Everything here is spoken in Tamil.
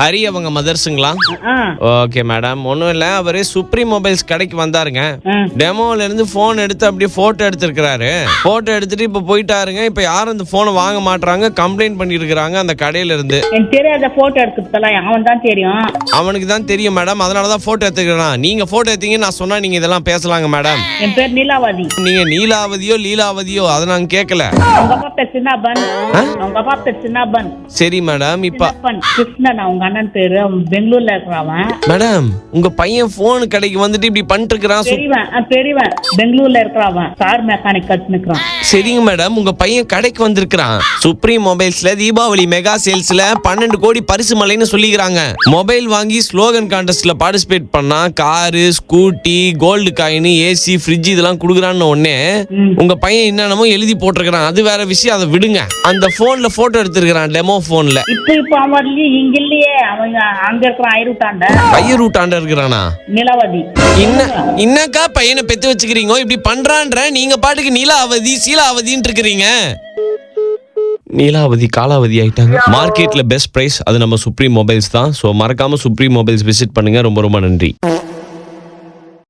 ஹரி அவங்க மதர்ஸுங்களா? ஓகே மேடம், ஒன்றும் இல்லை, அவரு சுப்ரீம் மொபைல்ஸ் கடைக்கு வந்தாருங்க. டெமோல இருந்து போன் எடுத்து அப்படியே போட்டோ எடுத்திருக்கிறாரு. போட்டோ எடுத்துட்டு இப்ப போயிட்டாருங்க. இப்ப யாரும் அந்த போனை வாங்க மாட்டாங்க, கம்ப்ளைண்ட் பண்ணிட்டு இருக்காங்க அந்த கடையில இருந்து. எனக்கு தெரியாத போட்டோ எடுக்கிறதெல்லாம் அவன் தான் தெரியும். அவனுக்கு தான் தெரியும் மேடம், அதனாலதான் போட்டோ எடுத்துக்கிறேன். நீங்க போட்டோ எடுத்தீங்க நான் சொன்னா நீங்க இதெல்லாம் பேசலாங்க மேடம். என் பேர் நீலாவதி. நீங்க நீலாவதியோ லீலாவதியோ அதை நாங்க கேட்கல. உங்க அப்பா பேர் சின்னாபன். உங்க அப்பா பேர் சின்னாபன். சரி மேடம், இப்ப கிருஷ்ணன் அவங்க அண்ணன் பேரு. அவன் பெங்களூர்ல இருக்கிறவன். மேடம், உங்க பையன் போன் கடைக்கு வந்துட்டு இப்படி பண்ணிட்டு இருக்கிறான். பெரியவன் பெங்களூர்ல இருக்கிறவன் கார் மெக்கானிக் கத்துனுக்குறான். சரிங்க மேடம், உங்க பையன் கடைக்கு வந்திருக்கிறான். சுப்ரீம் மொபைல்ஸ்ல தீபாவளி மெகா சேல்ஸ்ல 12 கோடி பரிசு மலைன்னு சொல்லிக்கிறாங்க. மொபைல் வாங்கி ஸ்லோகன் கான்டெஸ்ட்ல பார்ட்டிசிபேட் பண்ணா car, scooty, gold coin, AC, fridge இதெல்லாம் குடுக்குறான்னு உடனே உங்க பையன் என்னென்னமோ எழுதி போட்டிருக்கிறான். அது வேற விஷயம், அதை விடுங்க. அந்த போன்ல போட்டோ எடுத்திருக்கிறான், டெமோ போன்ல. இப்ப அவன் இங்க இல்லையே, அவன் அங்க இருக்கிறான். ஐயரூட்டாண்ட இருக்கிறானா? நிலவதி. இன்னக்கா பையனை பெத்து வச்சுக்கிறீங்க, இப்படி பண்றான்ற நீங்க பாட்டுக்கு நீலாவதி சீலாவதின்னு இருக்கிறீங்க. நீலாவதி காலாவதி ஆயிட்டாங்க. மார்க்கெட்ல பெஸ்ட் பிரைஸ் அது நம்ம சுப்ரீம் மொபைல்ஸ் தான். ஸோ மறக்காம சுப்ரீம் மொபைல்ஸ் விசிட் பண்ணுங்க. ரொம்ப ரொம்ப நன்றி.